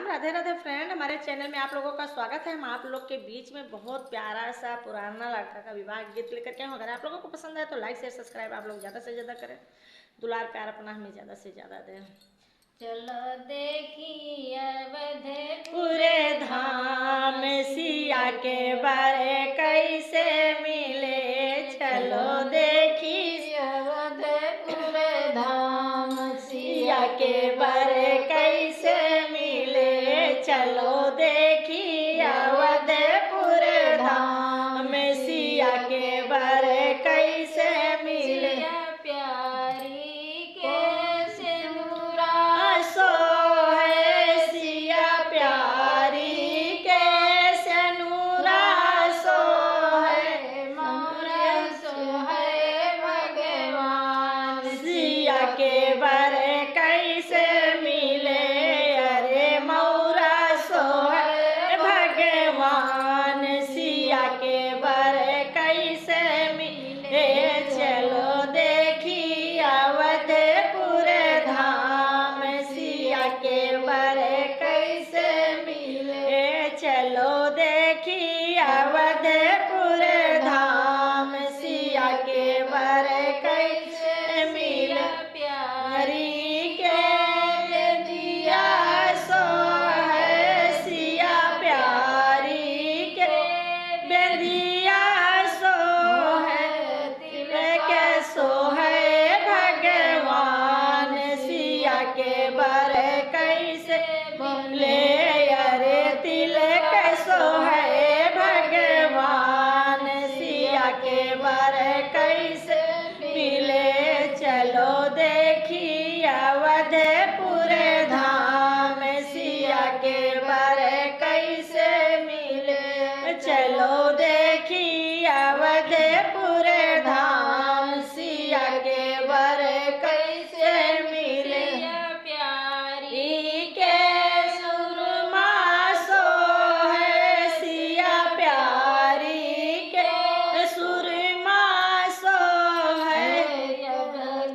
Radhe Radhe friend, हमारे channel में आप लोगों का स्वागत है। हम आप लोग के बीच में बहुत प्यारा सा पुराना लड़का का विवाह गीत लेकर के अगर आप लोगों को पसंद है तो लाइक शेयर सब्सक्राइब आप लोग ज़्यादा से ज़्यादा करें, दुलार प्यार अपना हमें ज़्यादा से ज़्यादा दें। चलो देखी अवध पूरे धाम सिया के बारे कैसे मिले, चलो देखी अवध पूरे धाम सिया के बारे कैसे मिले, चलो देखी अवधपुर धाम सिया के बारे कैसे मिले। प्यारी के सिंदूरा सो है सिया प्यारी के सिंदूरा, सो है मोरा सो है भगवान सिया के बारे कैसे मिले, अरे मौरा सो है भगवान सिया के बारे कैसे मिले, चलो देखी अवधपुर धाम सिया के बारे कैसे मिले, चलो देखी अवधपुर धाम सिया के बारे कैसे मिले। प्यारी के दिया सो है सिया प्यारी के बेदिया सो है तिल के सो है भगवान सिया के बारे कैसे मिले, अरे तिल के सो है भगवान सिया के बारे कैसे मिले, चलो देखी अवधपुर धाम सिया के बारे कैसे मिले, चलो देखी अवधपुर धाम सिया के बारे कैसे मिले। प्यारी के सुरमा सो है सिया प्यारी के सुरमा सो है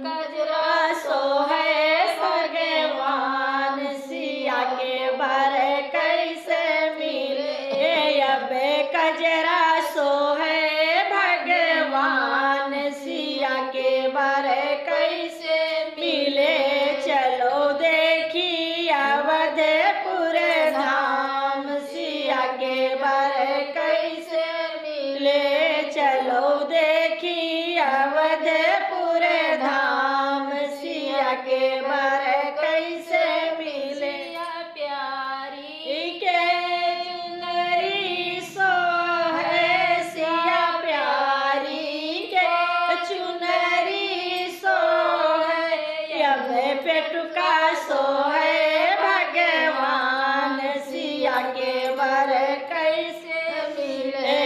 गजरा सो है भगवान सिया के बारे कैसे मिले, अब कजरा सो है भगवान सिया के बारे कैसे मिले, चलो देखी अवधपुर धाम सिया के बारे कैसे मिले, चलो देखी अवधपुर धाम सिया के बारे कैसे मिले। प्यारी के चुनरी सो है सिया प्यारी के चुनरी सो है, अब पेटुका सो है भगवान सिया के बारे कैसे मिले,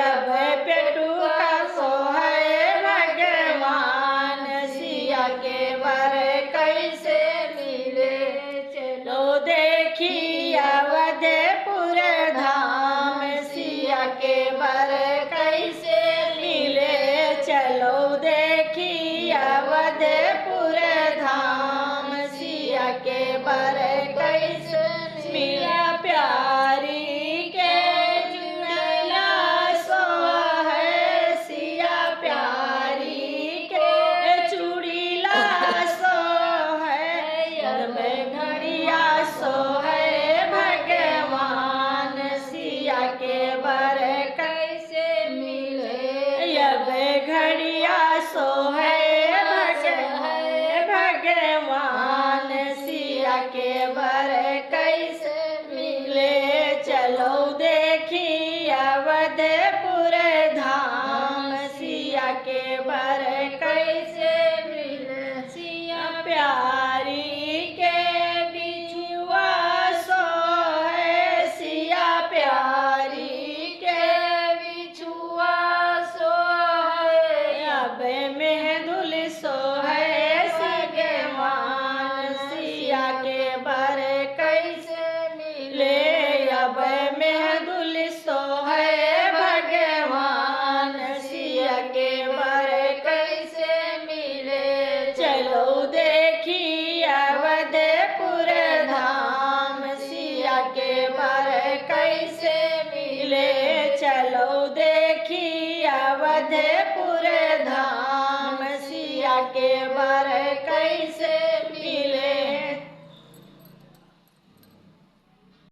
अब पेटुका सो है भगवान सिया के बारे कैसे मिले, चलो देखी अवधपुर धाम सिया के बारे कैसे मिले, चलो देखी अवधपुर धाम सिया के बारे कैसे मिला। प्यारी के चुनला सो है सिया प्यारी के चूड़ीला सो है, अब घड़िया सो है भगवान सिया के बारे कैसे मिले, अब घड़िया सो है भगवान सिया के बारे कैसे मिले, चलो देखी अवधपुर धाम सिया के बारे कैसे मिले। सिया प्यारी के बिछुआ सो है सिया प्यारी के बिछुआ सो है, अब मेहदुल सो है भगवान सिया के बारे कैसे अयोध्यपुर धाम सिया के बर कैसे